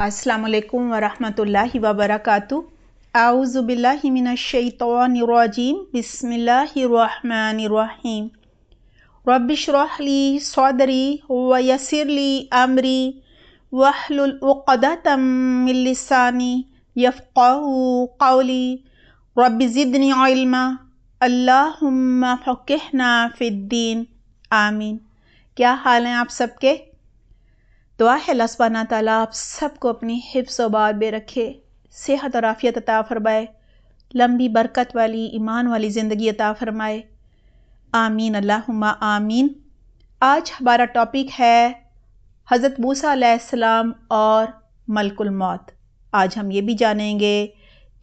अस्सलामु अलैकुम वरहमतुल्लाहि वबरकातुहू। आऊज़ु बिल्लाहि मिनश्शैतानिर्रजीम। बिस्मिल्लाहिर्रहमानिर्रहीम। रब्बिश्रह ली सदरी व यस्सिर ली अमरी वहलुल उक़दतम मिन लिसानी यफ़क़हू क़ौली। रब्बि ज़िदनी इल्मा अल्लाहुम्मा फ़क़िहना फ़िद्दीन। आमीन। क्या हाल हैं आप सबके? दुआ है अल्लाह सुब्हाना ताला आप सबको अपनी हिफ्ज़ व बात में रखे, सेहत और आफ़ियत अता फ़रमाए, लंबी बरकत वाली ईमान वाली ज़िंदगी अता फ़रमाए। आमीन अल्लाहुम्मा आमीन। आज हमारा टॉपिक है हज़रत मूसा अलैहिस्सलाम और मलकुल मौत। आज हम ये भी जानेंगे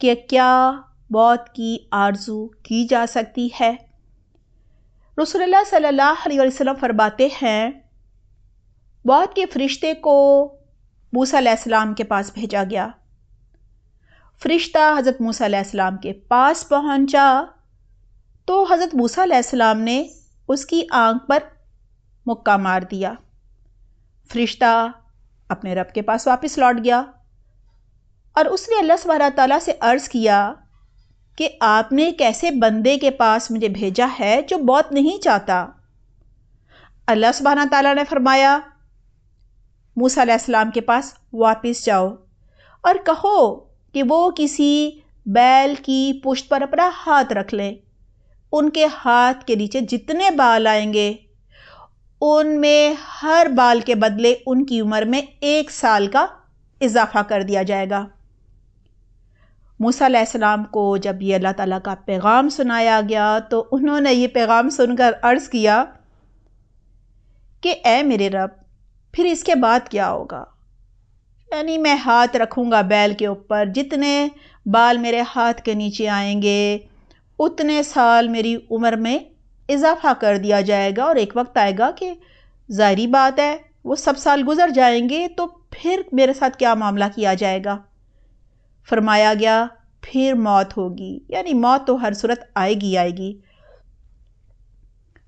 कि क्या मौत की आरज़ू की जा सकती है। रसूलुल्लाह सल्लल्लाहु अलैहि वसल्लम फरमाते हैं, मौत के फरिश्ते को मूसा अलैहिस्सलाम के पास भेजा गया। फरिश्ता हज़रत मूसा अलैहिस्सलाम के पास पहुंचा तो हज़रत मूसा अलैहिस्सलाम ने उसकी आंख पर मुक्का मार दिया। फरिश्ता अपने रब के पास वापस लौट गया और उसने अल्लाह सुब्हाना ताला से अर्ज़ किया कि आपने एक ऐसे बंदे के पास मुझे भेजा है जो मौत नहीं चाहता। अल्लाह सुब्हाना ताला ने फरमाया, मूसा अलैहिस्सलाम के पास वापस जाओ और कहो कि वो किसी बैल की पुश्त पर अपना हाथ रख लें। उनके हाथ के नीचे जितने बाल आएंगे उनमें हर बाल के बदले उनकी उम्र में 1 साल का इजाफा कर दिया जाएगा। मूसा अलैहिस्सलाम को जब ये अल्लाह ताला का पैगाम सुनाया गया तो उन्होंने ये पैगाम सुनकर अर्ज़ किया कि ऐ मेरे रब, फिर इसके बाद क्या होगा? यानी मैं हाथ रखूँगा बैल के ऊपर, जितने बाल मेरे हाथ के नीचे आएंगे उतने साल मेरी उम्र में इजाफा कर दिया जाएगा और एक वक्त आएगा कि ज़ाहिरी बात है वो सब साल गुजर जाएंगे तो फिर मेरे साथ क्या मामला किया जाएगा। फरमाया गया फिर मौत होगी, यानी मौत तो हर सूरत आएगी आएगी।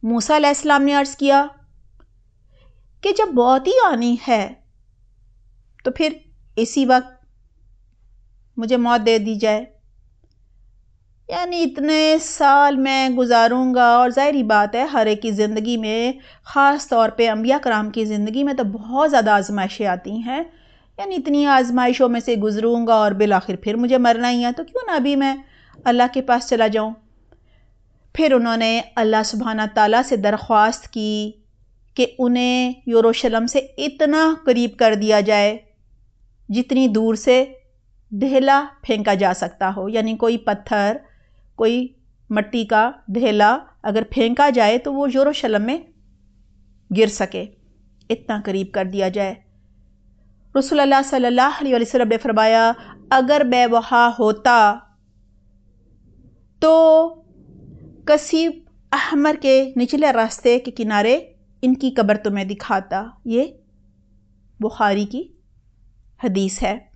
मूसा अलैहिस्सलाम ने अर्ज़ किया कि जब मौत ही आनी है तो फिर इसी वक्त मुझे मौत दे दी जाए, यानी इतने साल मैं गुजारूंगा। और ज़ाहिरी बात है हर एक की ज़िंदगी में, ख़ास तौर पे अंबिया कराम की ज़िंदगी में तो बहुत ज़्यादा आजमाइशें आती हैं, यानी इतनी आजमाइशों में से गुजरूंगा और बिल आखिर फिर मुझे मरना ही है, तो क्यों ना अभी मैं अल्लाह के पास चला जाऊं। फिर उन्होंने अल्लाह सुब्हाना ताला से दरख्वास्त की कि उन्हें यरूशलेम से इतना करीब कर दिया जाए जितनी दूर से ढेला फेंका जा सकता हो, यानी कोई पत्थर, कोई मट्टी का ढेला अगर फेंका जाए तो वो यरूशलेम में गिर सके, इतना करीब कर दिया जाए। रसूलुल्लाह सल्लल्लाहु अलैहि वसल्लम ने फरमाया, अगर मैं वहाँ होता तो कसीब अहमर के निचले रास्ते के किनारे इनकी कब्र तुम्हें दिखाता। ये बुखारी की हदीस है।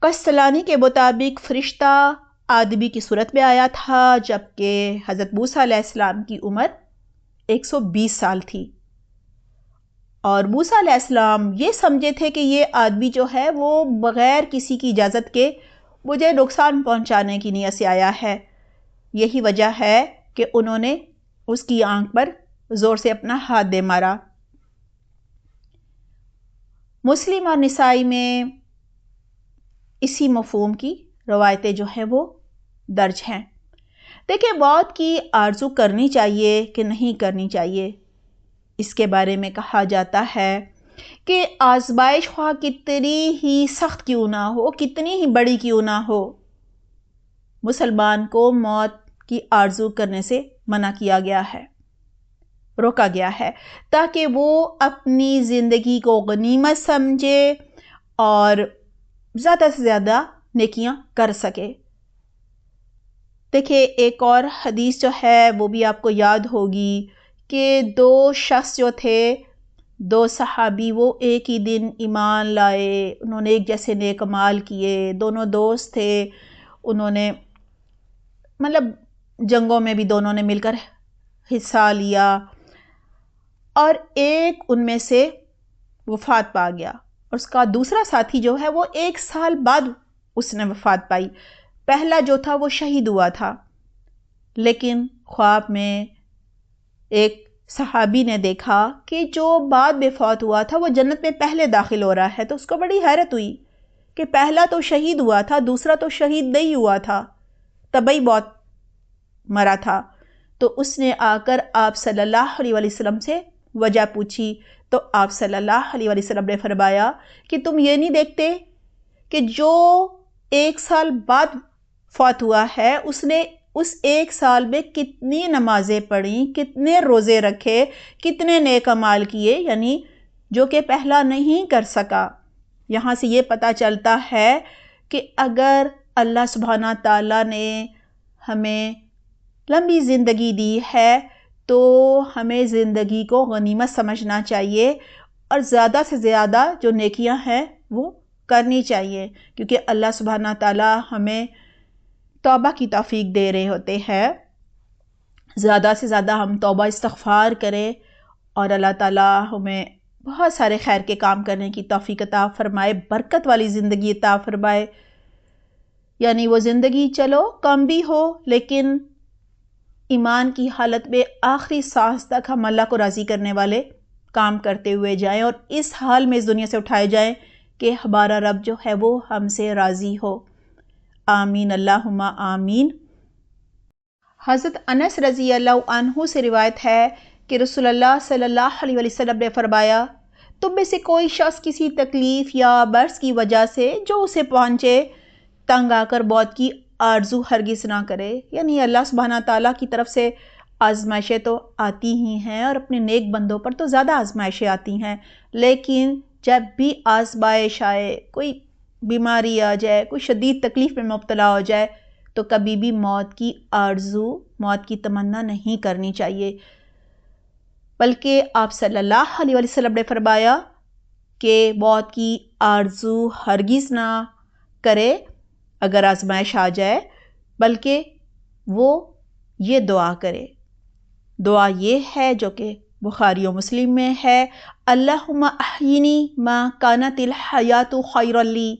कस्तलानी के मुताबिक फरिश्ता आदमी की सूरत में आया था जबकि हज़रत मूसा अलैहिस्सलाम की उम्र 120 साल थी और मूसा अलैहिस्सलाम ये समझे थे कि ये आदमी जो है वो बग़ैर किसी की इजाज़त के मुझे नुकसान पहुंचाने की नीयत से आया है। यही वजह है कि उन्होंने उसकी आंख पर ज़ोर से अपना हाथ दे मारा। मुस्लिम और निसाई में इसी मफ़हूम की रवायतें जो हैं वो दर्ज हैं। देखिए, मौत की आरज़ू करनी चाहिए कि नहीं करनी चाहिए, इसके बारे में कहा जाता है कि आज़माइश ख्वाह कितनी ही सख्त क्यों ना हो, कितनी ही बड़ी क्यों ना हो, मुसलमान को मौत की आरज़ू करने से मना किया गया है, रोका गया है, ताकि वो अपनी ज़िंदगी को गनीमत समझे और ज़्यादा से ज़्यादा नेकियां कर सके। देखिए, एक और हदीस जो है वो भी आपको याद होगी कि 2 शख्स जो थे, 2 सहाबी, वो एक ही दिन ईमान लाए, उन्होंने एक जैसे नेक अमाल किए, दोनों दोस्त थे, उन्होंने मतलब जंगों में भी दोनों ने मिलकर हिस्सा लिया और एक उनमें से वफात पा गया اور اس کا دوسرا ساتھی جو ہے وہ 1 سال بعد اس نے وفات پائی۔ پہلا جو تھا وہ شہید ہوا تھا، لیکن خواب میں ایک صحابی نے دیکھا کہ جو بعد میں فوت ہوا تھا وہ جنت میں پہلے داخل ہو رہا ہے، تو اس کو بڑی حیرت ہوئی کہ پہلا تو شہید ہوا تھا، دوسرا تو شہید نہیں ہوا تھا، طبعی موت مرا تھا۔ تو اس نے آ کر آپ صلی اللہ علیہ وسلم سے وجہ پوچھی، تو آپ صلی اللہ علیہ وسلم نے فرمایا کہ تم یہ نہیں دیکھتے کہ جو 1 سال بعد فوت ہوا ہے اس نے اس 1 سال میں کتنی نمازیں پڑھیں، کتنے روزے رکھے، کتنے نیک اعمال کیے، یعنی جو کہ پہلا نہیں کر سکا۔ یہاں سے یہ پتہ چلتا ہے کہ اگر اللہ سبحانہ تعالیٰ نے ہمیں لمبی زندگی دی ہے تو ہمیں زندگی کو غنیمت سمجھنا چاہیے اور زیادہ سے زیادہ جو نیکیاں ہیں وہ کرنی چاہیے، کیونکہ اللہ سبحانہ تعالیٰ ہمیں توبہ کی توفیق دے رہے ہوتے ہیں۔ زیادہ سے زیادہ ہم توبہ استغفار کریں اور اللہ تعالیٰ ہمیں بہت سارے خیر کے کام کرنے کی توفیق عطا فرمائے، برکت والی زندگی عطا فرمائے، یعنی وہ زندگی چلو کم بھی ہو لیکن ایمان کی حالت میں آخری سانس تک ہم اللہ کو راضی کرنے والے کام کرتے ہوئے جائیں اور اس حال میں اس دنیا سے اٹھائے جائیں کہ ہمارا رب جو ہے وہ ہم سے راضی ہو۔ آمین اللہم آمین۔ حضرت انس رضی اللہ عنہ سے روایت ہے کہ رسول اللہ صلی اللہ علیہ وسلم نے فرمایا، تم میں سے کوئی شخص کسی تکلیف یا مرض کی وجہ سے جو اسے پہنچے تنگ آ کر موت کی آرزو ہرگز نہ کرے، یعنی اللہ سبحانہ تعالیٰ کی طرف سے آزمائشیں تو آتی ہی ہیں اور اپنے نیک بندوں پر تو زیادہ آزمائشیں آتی ہیں، لیکن جب بھی آزمائش آئے، کوئی بیماری آ جائے، کوئی شدید تکلیف میں مبتلا ہو جائے تو کبھی بھی موت کی آرزو، موت کی تمنا نہیں کرنی چاہیے، بلکہ آپ صلی اللہ علیہ وسلم نے فرمایا کہ موت کی آرزو ہرگز نہ کرے اگر آزمائش آ جائے، بلکہ وہ یہ دعا کرے۔ دعا یہ ہے جو کہ بخاری و مسلم میں ہے، اللہم احیینی ما کانت الحیات خیرا لی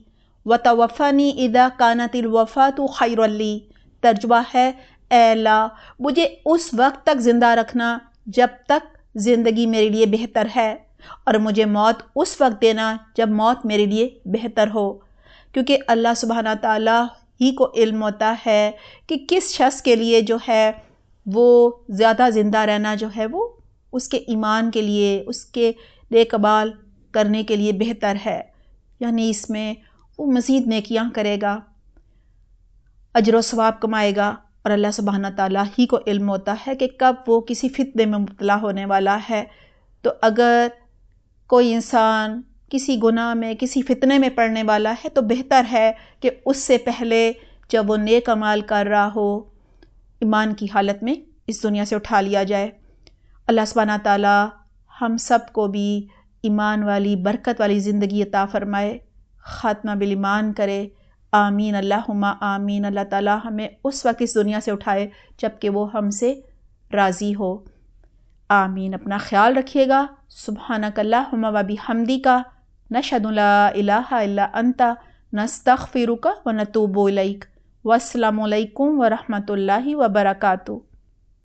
وتوفانی اذا کانت الوفات خیرا لی۔ ترجمہ ہے، اے اللہ مجھے اس وقت تک زندہ رکھنا جب تک زندگی میرے لیے بہتر ہے، اور مجھے موت اس وقت دینا جب موت میرے لیے بہتر ہو، کیونکہ اللہ سبحانہ تعالیٰ ہی کو علم ہوتا ہے کہ کس شخص کے لیے جو ہے وہ زیادہ زندہ رہنا جو ہے وہ اس کے ایمان کے لیے، اس کے نیک اعمال کرنے کے لیے بہتر ہے، یعنی اس میں وہ مزید نیکیاں کرے گا، اجر و ثواب کمائے گا، اور اللہ سبحانہ تعالیٰ ہی کو علم ہوتا ہے کہ کب وہ کسی فتنے میں مبتلا ہونے والا ہے۔ تو اگر کوئی انسان کسی گناہ میں، کسی فتنے میں پڑنے والا ہے تو بہتر ہے کہ اس سے پہلے جب وہ نیک اعمال کر رہا ہو، ایمان کی حالت میں اس دنیا سے اٹھا لیا جائے۔ اللہ سبحانہ تعالیٰ ہم سب کو بھی ایمان والی، برکت والی زندگی عطا فرمائے، خاتمہ بالایمان کرے۔ آمین اللہم آمین۔ اللہ تعالیٰ ہمیں اس وقت اس دنیا سے اٹھائے جب کہ وہ ہم سے راضی ہو۔ آمین۔ اپنا خیال رکھیے گا۔ سبحانک اللہم و بحمدک، نشہد لا الہ الا انت، نستغفرک و نتوب الیک۔ والسلام علیکم ورحمۃ اللہ وبرکاتہ۔